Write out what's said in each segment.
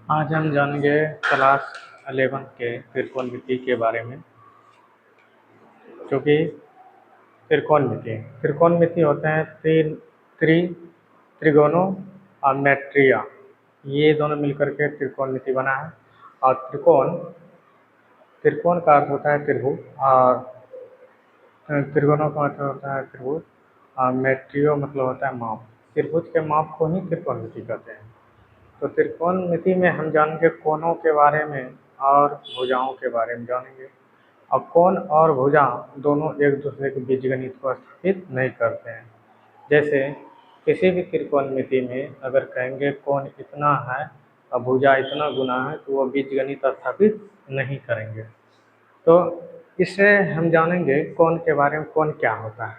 आज हम जानेंगे क्लास 11 के त्रिकोणमिति के बारे में, जो कि त्रिकोणमिति होते हैं त्रिगोनोमेट्रिया। ये दोनों मिलकर के त्रिकोणमिति बना है। और त्रिकोण का अर्थ होता है त्रिभुज, और त्रिगोणों का मतलब होता है त्रिभुज, और मेट्रियो मतलब होता है माप। त्रिभुज के माप को ही त्रिकोणमिति कहते हैं। तो त्रिकोणमिति में हम जानेंगे कोणों के बारे में और भुजाओं के बारे में जानेंगे। अब कोण और भुजा दोनों एक दूसरे के बीजगणित को स्थापित नहीं करते हैं। जैसे किसी भी त्रिकोणमिति में अगर कहेंगे कोण इतना है और भुजा इतना गुना है, तो वो बीजगणित स्थापित नहीं करेंगे। तो इससे हम जानेंगे कोण के बारे में, कोण क्या होता है।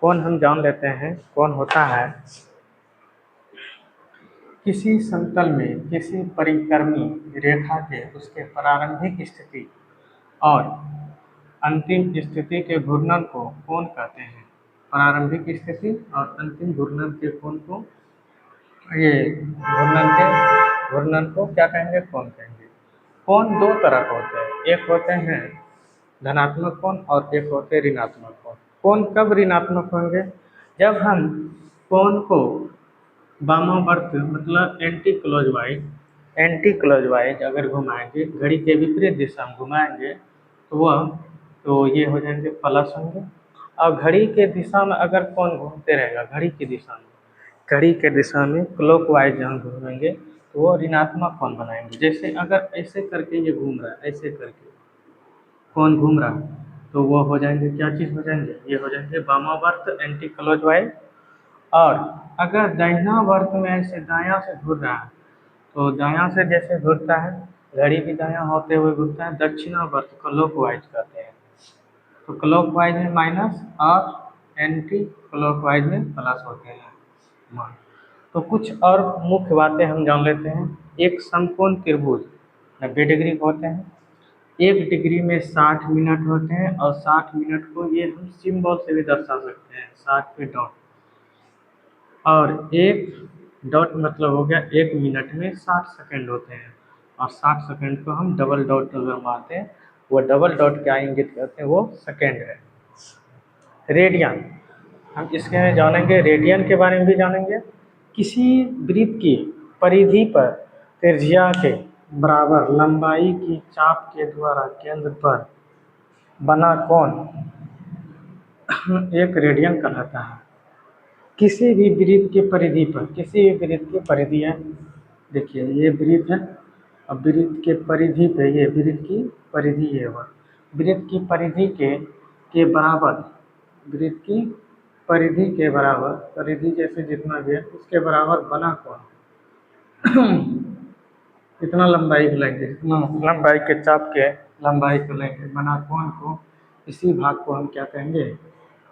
कोण हम जान लेते हैं। कोण होता है किसी समतल में किसी परिक्रमी रेखा के उसके प्रारंभिक स्थिति और अंतिम स्थिति के घूर्णन को कोण कहते हैं। प्रारंभिक स्थिति और अंतिम घूर्णन के कोण को ये घूर्णन को क्या कहेंगे? कोण कहेंगे। कोण दो तरह के होते हैं, एक होते हैं धनात्मक कोण और एक होते हैं ऋणात्मक कोण। कोण कब ऋणात्मक होंगे? जब हम कोण को वामावर्त मतलब एंटी क्लॉकवाइज अगर घुमाएंगे, घड़ी के विपरीत दिशा में घुमाएंगे, तो ये हो जाएंगे प्लस होंगे। और घड़ी के दिशा में अगर कोण घूमते रहेगा, घड़ी के दिशा में क्लॉकवाइज जहाँ घूमेंगे, तो वो ऋणात्मक कोण बनाएंगे। जैसे अगर ऐसे करके ये घूम रहा है, ऐसे करके कोण घूम रहा है, तो वो हो जाएंगे क्या चीज़ हो जाएंगे? ये हो जाएंगे वामावर्त एंटी क्लॉकवाइज। और अगर दाहिना वर्त में ऐसे दायां से घूर रहा है, तो दायां से जैसे घूरता है, घड़ी भी दायां होते हुए घूरता है, दक्षिणावर्त क्लॉकवाइज कहते हैं। तो क्लॉकवाइज में माइनस और एंटी क्लॉकवाइज में प्लस होते हैं मान। तो कुछ और मुख्य बातें हम जान लेते हैं। एक समकोण त्रिभुज 90 डिग्री के होते हैं। 1 डिग्री में 60 मिनट होते हैं, और 60 मिनट को ये हम सिंबल से भी दर्शा सकते हैं, 60 पे डॉट। और एक डॉट मतलब हो गया 1 मिनट में 60 सेकंड होते हैं, और 60 सेकंड को हम डबल डॉट अगर मारते हैं, वो डबल डॉट क्या इंगित करते हैं? वो सेकंड है। रेडियन, हम इसके में जानेंगे, रेडियन के बारे में भी जानेंगे। किसी वृत्त की परिधि पर त्रिज्या के बराबर लंबाई की चाप के द्वारा केंद्र पर बना कोण एक रेडियन कहलाता है। किसी भी वृत्त की परिधि पर, किसी भी वृत्त की परिधि है, देखिए ये वृत्त है, अब वृत्त के परिधि पे, ये वृत्त की परिधि है, वह वृत्त की परिधि के बराबर, वृत्त की परिधि के बराबर, परिधि जैसे जितना भी है उसके बराबर बना कोण इतना लंबाई को लेंगे, इतना लंबाई के चाप के लंबाई को लेंगे, बना कोण को, इसी भाग को हम क्या कहेंगे?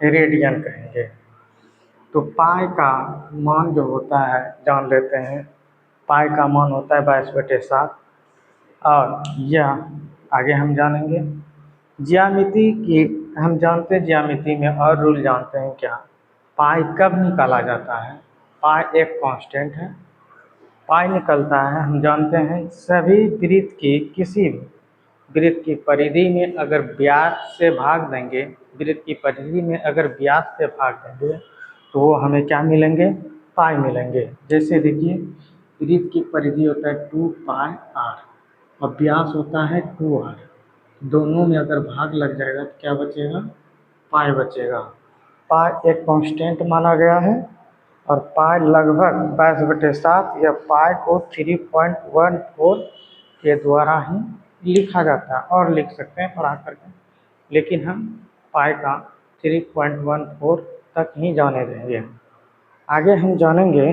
रेडियन कहेंगे। तो पाई का मान जो होता है जान लेते हैं। पाई का मान होता है 22/7। और यह आगे हम जानेंगे। ज्यामिति की हम जानते हैं, ज्यामिति में और रूल जानते हैं क्या? पाई कब निकाला जाता है? पाई एक कांस्टेंट है, पाई निकलता है हम जानते हैं सभी वृत्त की, किसी भी वृत्त की परिधि में अगर व्यास से भाग देंगे, वृत्त की परिधि में अगर व्यास से भाग देंगे, तो वो हमें क्या मिलेंगे? पाई मिलेंगे। जैसे देखिए, वृत्त की परिधि होता है 2πr और व्यास होता है 2r। दोनों में अगर भाग लग जाएगा तो क्या बचेगा? पाई बचेगा। पाई एक कांस्टेंट माना गया है, और पाई लगभग 22/7 या पाई को 3.14 के द्वारा ही लिखा जाता है, और लिख सकते हैं पढ़ा करके, लेकिन हम पाई का 3.14 तक ही जाने देंगे। आगे हम जानेंगे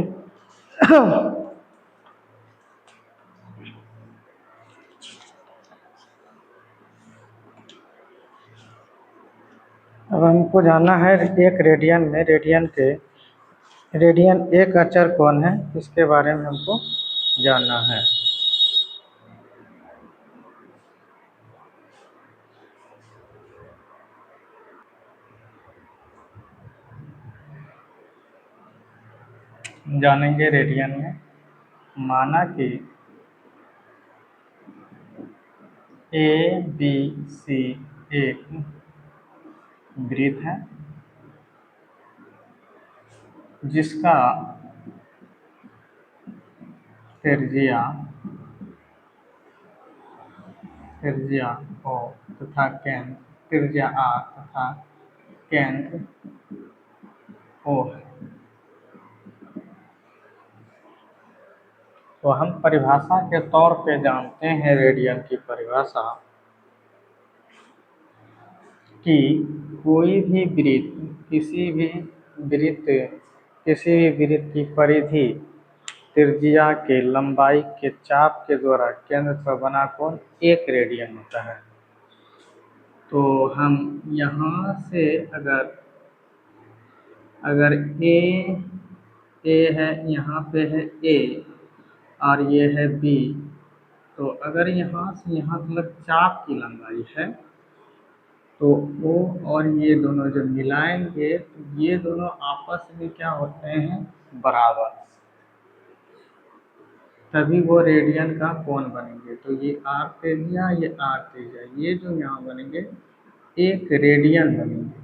अब हमको जानना है एक रेडियन में, रेडियन एक अचर कोण है, इसके बारे में हमको जानना है। जानेंगे रेडियन में। माना कि ए बी सी एक वृत्त है जिसका त्रिज्या त्रिज्या ओ तथा केंद्र त्रिज्या आर तथा केंद्र ओ है। तो हम परिभाषा के तौर पे जानते हैं रेडियन की परिभाषा कि कोई भी वृत्त किसी भी वृत्त की परिधि त्रिज्या के लंबाई के चाप के द्वारा केंद्र पर बना कोण एक रेडियन होता है। तो हम यहाँ से अगर ए है, यहाँ पे है ए और ये है बी, तो अगर यहाँ से यहाँ तक चाप की लंबाई है तो ओ और ये दोनों जब मिलाएंगे तो ये दोनों आपस में क्या होते हैं, बराबर, तभी वो रेडियन का कोण बनेंगे। तो ये आर त्रिज्या, ये आर त्रिज्या, ये जो यहाँ बनेंगे एक रेडियन बनेंगे।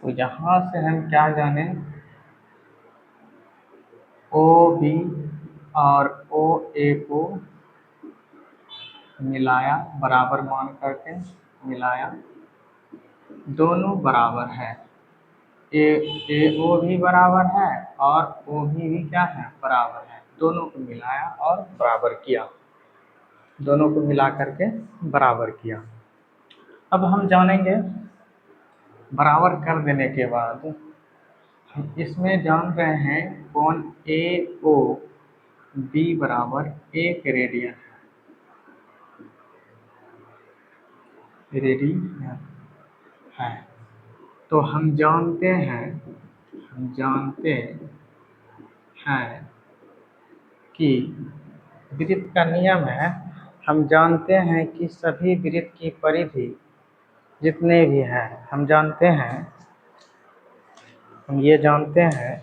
तो यहाँ से हम क्या जाने, ओ बी और ओ ए को मिलाया, बराबर मान करके मिलाया, दोनों बराबर है, ए ओ भी बराबर है और ओ भी क्या है, बराबर है। दोनों को मिलाया और बराबर किया, दोनों को मिला करके बराबर किया। अब हम जानेंगे बराबर कर देने के बाद हम इसमें जान रहे हैं कोण ए ओ बी बराबर एक रेडियन है। तो हम जानते हैं कि वृत्त का नियम है, हम जानते हैं कि सभी वृत्त की परिधि जितने भी हैं हम ये जानते हैं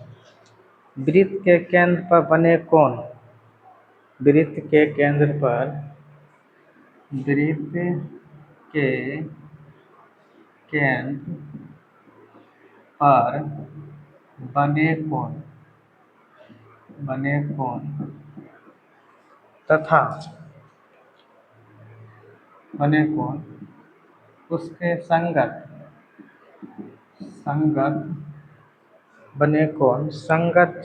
वृत्त के केंद्र पर बने कोण, वृत्त के केंद्र पर बने कोण तथा उसके संगत बने कोण संगत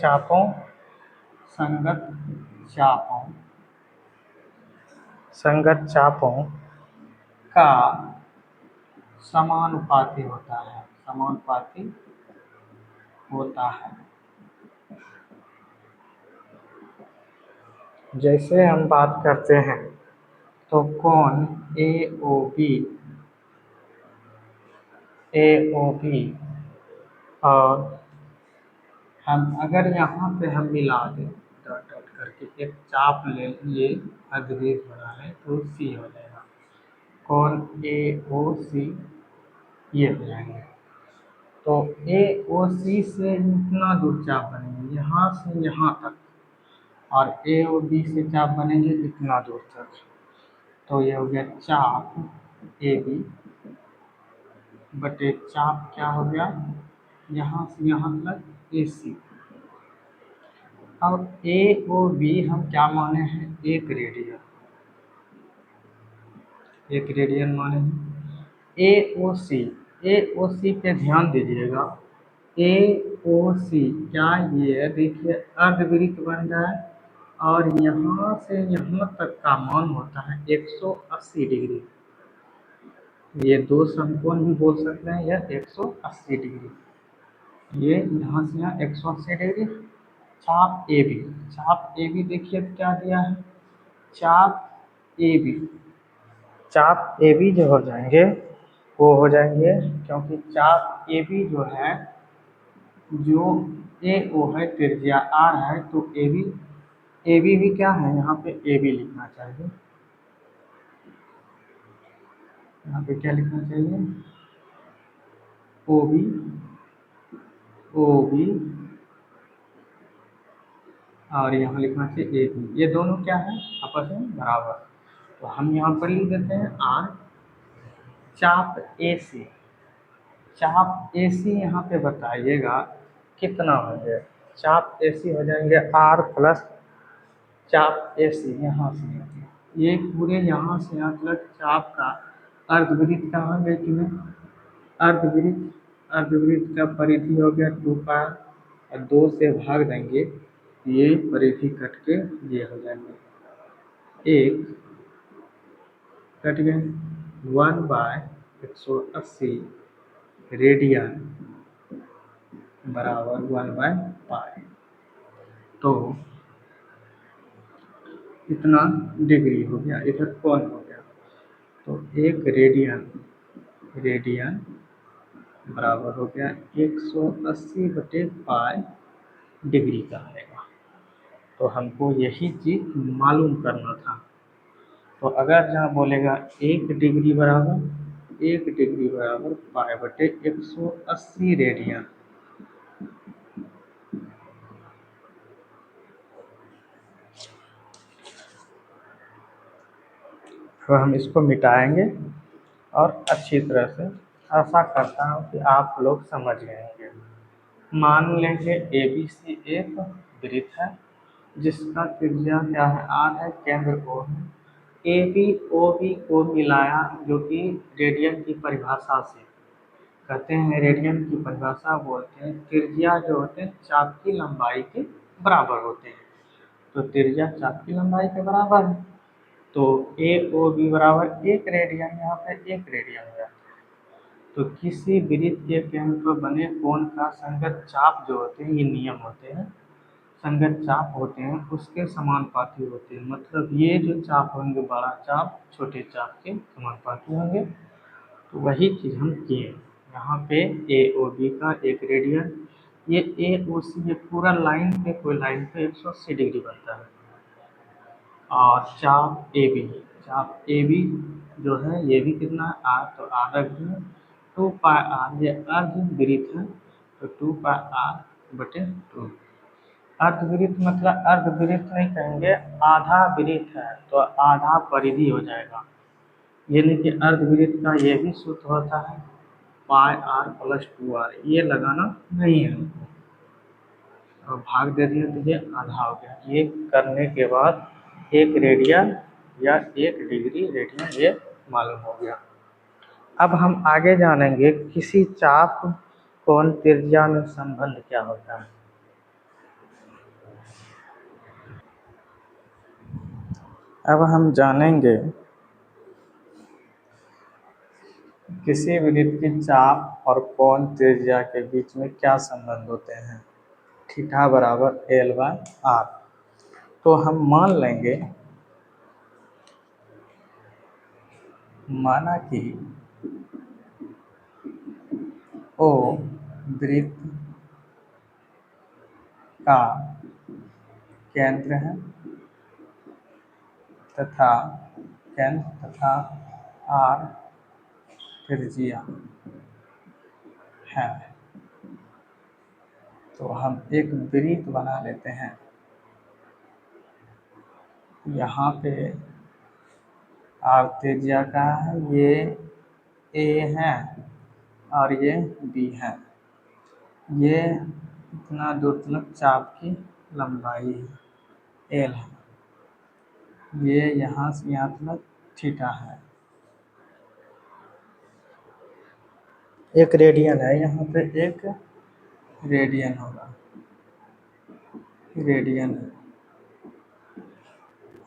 चापों का समानुपाती होता है। जैसे हम बात करते हैं तो कोण ए ओ बी और हम अगर यहाँ पे हम मिला दें डॉट डॉट करके एक चाप ले लिए अर्धवृत्त बना लें तो सी हो जाएगा, कोण ए ओ सी ये हो जाएंगे। तो ए ओ सी से इतना दूर चाप बनेंगे, यहाँ से यहाँ तक, और ए ओ बी से चाप बनेंगे इतना दूर तक। तो ये हो गया चाप ए बी बटे चाप क्या हो गया, यहाँ से यहाँ तक ए सी। अब ए ओ बी हम क्या माने हैं, एक रेडियन माने हैं। ए ओ सी पे ध्यान दीजिएगा, ए ओ सी क्या ये देखिए अर्धवृत्त बन रहा है और यहाँ से यहाँ तक का मान होता है 180 डिग्री। ये दो समकोण भी बोल सकते हैं, यह 180 डिग्री, ये यहाँ से यहाँ 180 डिग्री। चाप ए बी देखिए क्या दिया है, चाप ए बी जो हो जाएंगे वो हो जाएंगे, क्योंकि चाप ए बी जो है, जो ए ओ है त्रिज्या आर है, तो ए बी भी क्या है, यहाँ पे ए बी लिखना चाहिए, यहाँ पे क्या लिखना चाहिए, ओ बी और यहाँ लिखना चाहिए ए बी, ये दोनों क्या है आपस में बराबर। तो हम यहाँ पर लिख देते हैं आर। चाप ए सी, चाप ए सी यहाँ पे बताइएगा कितना होंगे। चाप ए सी हो जाएंगे आर प्लस चाप ए सी यहाँ से, ये पूरे यहाँ से यहाँ तक चाप का अर्धवृत्त कहाँ गए कि नहीं, अर्धवृत्त, अर्धवृत्त का परिधि हो गया 2 पाई और 2 से भाग देंगे, ये परिधि कट के ये हो जाएंगे एक, कट गए 1/180 रेडियन बराबर 1/पाई। तो इतना डिग्री हो गया, इधर कौन हो गया, तो 1 रेडियन, रेडियन बराबर हो गया 180/पाई डिग्री का आएगा। तो हमको यही चीज़ मालूम करना था। तो अगर जहाँ बोलेगा 1 डिग्री बराबर, 1 डिग्री बराबर पाई/180 रेडियन, तो हम इसको मिटाएंगे और अच्छी तरह से, आशा करता हूँ कि आप लोग समझ गए होंगे। मान लेंगे ए बी सी एक वृत्त है जिसका त्रिज्या क्या है आर है, केंद्र ओ है। ए बी ओ बी को मिलाया, जो कि रेडियन की परिभाषा से कहते हैं, रेडियन की परिभाषा बोलते हैं त्रिज्या जो होते हैं चाप की लंबाई के बराबर होते हैं। तो त्रिज्या चाप की लंबाई के बराबर है, तो ए ओ बी बराबर 1 रेडियन, यहाँ पे 1 रेडियन हो जाता है। तो किसी वृत्त के केंद्र पर बने कोण का संगत चाप जो होते हैं, ये नियम होते हैं, संगत चाप होते हैं उसके समानुपाती होते हैं। मतलब ये जो चाप होंगे बड़ा चाप छोटे चाप के समानुपाती होंगे। तो वही चीज़ हम किए यहाँ पे, ए ओ बी का 1 रेडियन, ये ए ओ सी, ये पूरा लाइन पे, कोई लाइन पे 180 डिग्री बनता है। और चाप ए बी, चाप ए बी जो है ये भी कितना है आर, तो आर रख दिए 2 पाई आर, ये अर्धवृत्त है तो 2 पाई आर/2। अर्धवृत्त मतलब अर्धवृत्त नहीं कहेंगे, आधा वृत्त है तो आधा परिधि हो जाएगा। यानी कि अर्धवृत्त का ये भी सूत्र होता है πr+2r, ये लगाना नहीं है हमको, और भाग दे दिया तो ये आधा हो गया। ये करने के बाद 1 रेडियन या 1 डिग्री रेडियन ये मालूम हो गया। अब हम आगे जानेंगे किसी चाप कोण त्रिज्या में संबंध क्या होता है। अब हम जानेंगे किसी वृत्त की चाप और कोण त्रिज्या के बीच में क्या संबंध होते हैं। थीटा बराबर L/r। तो हम मान लेंगे, माना कि O वृत्त का केंद्र है तथा केंद्र तथा R त्रिज्या है। तो हम एक वृत्त बना लेते हैं, यहाँ पे R त्रिज्या का है, ये A है और ये B है, ये इतना दूर तक चाप की लंबाई L है, ये यहाँ से यहाँ तक थीटा है, 1 रेडियन है, यहाँ पे 1 रेडियन होगा, रेडियन है।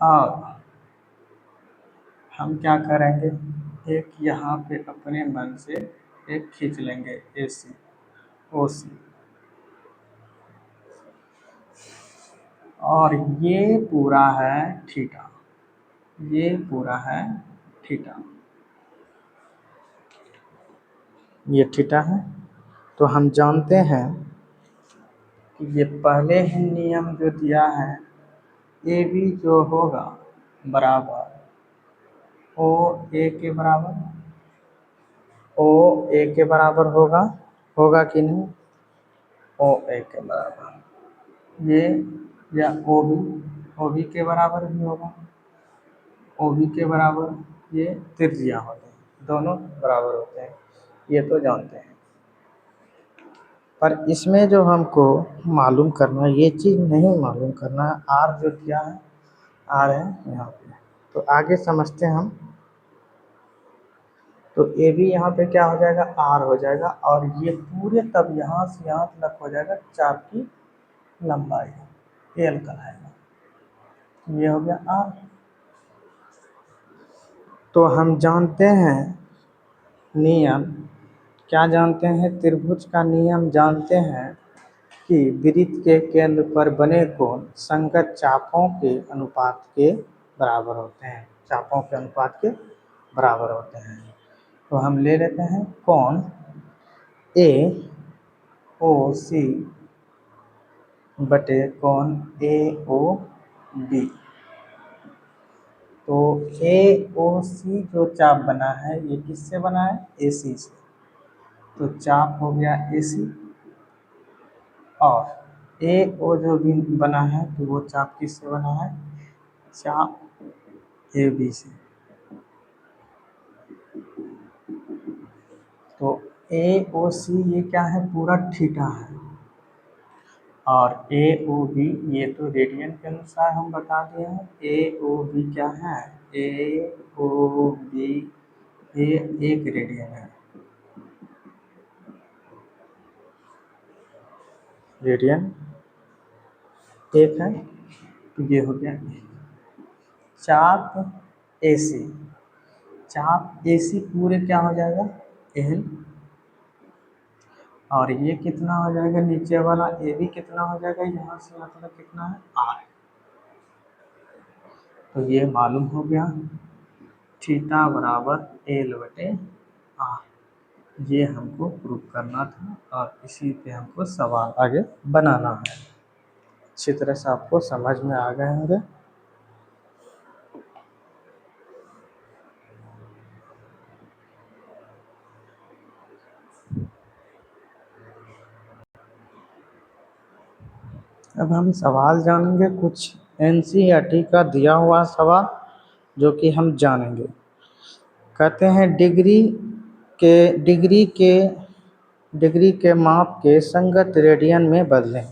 और हम क्या करेंगे, एक यहाँ पे अपने मन से एक खींच लेंगे AC OC, और ये पूरा है थीटा, ये पूरा है थीटा, ये थीटा है। तो हम जानते हैं कि ये पहले ही नियम जो दिया है, ए बी जो होगा बराबर ओ ए के बराबर, ओ ए के बराबर होगा, होगा कि नहीं, ओ ए के बराबर, ये या ओ बी के बराबर भी होगा, ओ बी के बराबर ये त्रिज्या होते हैं, दोनों बराबर होते हैं, ये तो जानते हैं। पर इसमें जो हमको मालूम करना है, ये चीज़ नहीं मालूम करना है, आर जो क्या है, आर है यहाँ पे। तो आगे समझते हैं हम। तो ए बी यहाँ पे क्या हो जाएगा, आर हो जाएगा, और ये पूरे तब यहाँ से यहाँ तक हो जाएगा चाप की लंबाई, एल कहलाएगा। ये हो गया आर। तो हम जानते हैं नियम, क्या जानते हैं, त्रिभुज का नियम जानते हैं कि वृत्त के केंद्र पर बने कोण संगत चापों के अनुपात के बराबर होते हैं, चापों के अनुपात के बराबर होते हैं। तो हम ले लेते हैं कोण ए ओ सी बटे कोण ए ओ बी। तो ए ओ सी जो चाप बना है ये किससे बना है, ए सी से। तो चाप हो गया ए सी, और ए ओ जो भी बना है तो वो चाप किससे बना है, चाप ए बी से। तो ए ओ सी ये क्या है, पूरा थीटा है, और ए ओ बी ये तो रेडियन के अनुसार हम बता दिए हैं। ए ओ बी क्या है, ए ओ बी ये 1 रेडियन है, रेडियन 1 है। तो ये हो गया चाप ए सी, चाप ए सी पूरे क्या हो जाएगा, एल, और ये कितना हो जाएगा, नीचे वाला ए बी कितना हो जाएगा, यहाँ से मतलब कितना है, आर। तो ये मालूम हो गया, थीटा बराबर एल बटे आर। ये हमको प्रूव करना था, और इसी पे हमको सवाल आगे बनाना है। अच्छी तरह से आपको समझ में आ गए होंगे। अब हम सवाल जानेंगे, कुछ एनसीईआरटी का दिया हुआ सवाल जो कि हम जानेंगे। कहते हैं के डिग्री के माप के संगत रेडियन में बदलें।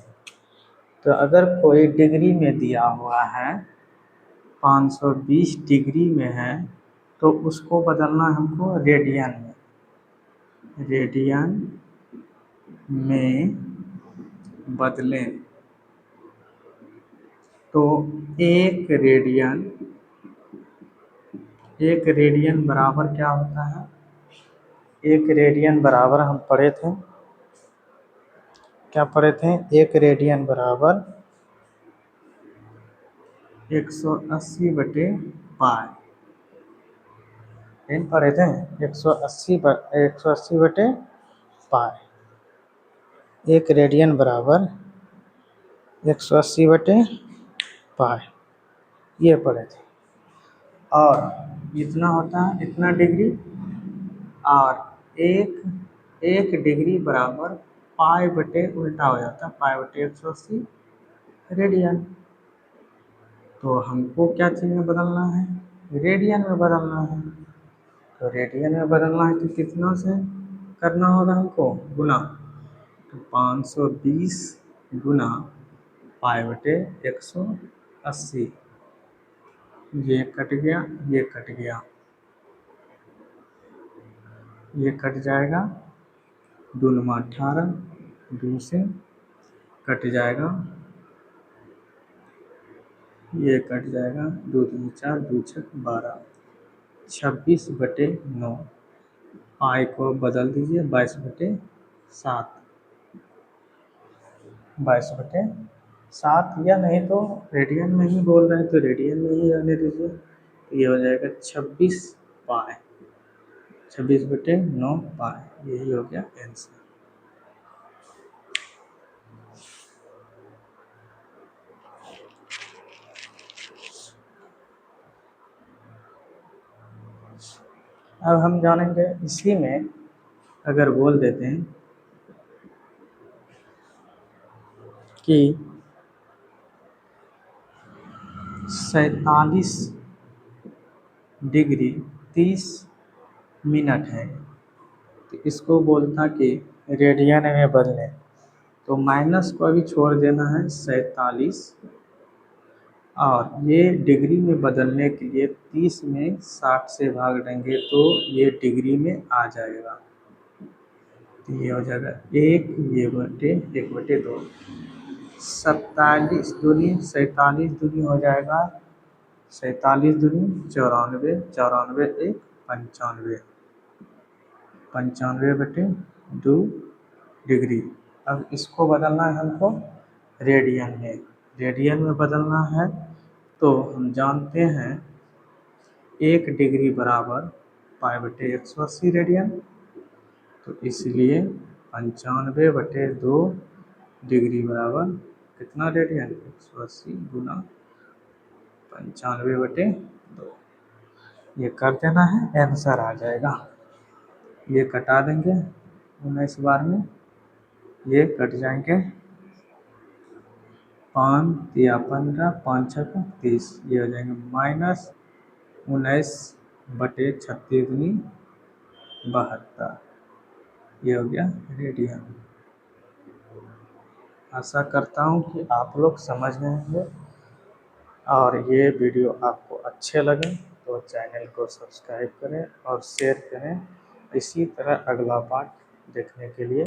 तो अगर कोई डिग्री में दिया हुआ है, 520 डिग्री में है, तो उसको बदलना हमको रेडियन में, रेडियन में बदलें। तो एक रेडियन बराबर क्या होता है, एक रेडियन बराबर हम पढ़े थे, क्या पढ़े थे, एक रेडियन बराबर 180 बटे पाई, इन पढ़े थे 180 बटे पाई। एक रेडियन बराबर 180 बटे पाई, ये पढ़े थे। और इतना होता है, इतना डिग्री, और एक डिग्री बराबर पाई बटे उल्टा हो जाता है, पाई बटे 180 रेडियन। तो हमको क्या चीज़ में बदलना है, रेडियन में बदलना है। तो रेडियन में बदलना है तो कितना से करना होगा हमको, गुना। तो 520 गुना पाई बटे 180, ये कट गया, ये कट गया, ये कट जाएगा, 2 9 18, 2 से कट जाएगा, ये कट जाएगा, 2 2 4, 2 6 12, 26 बटे 9। पाई को बदल दीजिए 22 बटे 7, 22 बटे 7, या नहीं तो रेडियन में ही बोल रहे हैं तो रेडियन में ही रहने दीजिए। ये हो जाएगा 26 पाई, 26 बटे 9 पाई, यही हो गया आंसर। अब हम जानेंगे, इसी में अगर बोल देते हैं कि 47 डिग्री 30 मिनट है। तो इसको बोलता कि रेडियन में बदलें, तो माइनस को अभी छोड़ देना है 47, और ये डिग्री में बदलने के लिए 30 में 60 से भाग देंगे तो ये डिग्री में आ जाएगा। तो ये हो जाएगा 1/2, 47 दूनी 47 दूनी हो जाएगा 47 दूनी 94, 94 एक 95, 95/2 डिग्री। अब इसको बदलना है हमको रेडियन में, रेडियन में बदलना है तो हम जानते हैं 1 डिग्री बराबर π/180 रेडियन। तो इसलिए 95/2 डिग्री बराबर कितना रेडियन, 180 गुना 95/2, ये कर देना है, आंसर आ जाएगा। ये कटा देंगे 19 बार में, ये कट जाएंगे, 5 या 15, 5 6 30, ये हो जाएंगे -19/36 दूनी 72, ये हो गया रेडियन। आशा करता हूँ कि आप लोग समझ गए होंगे, और ये वीडियो आपको अच्छे लगे तो चैनल को सब्सक्राइब करें और शेयर करें। इसी तरह अगला पार्ट देखने के लिए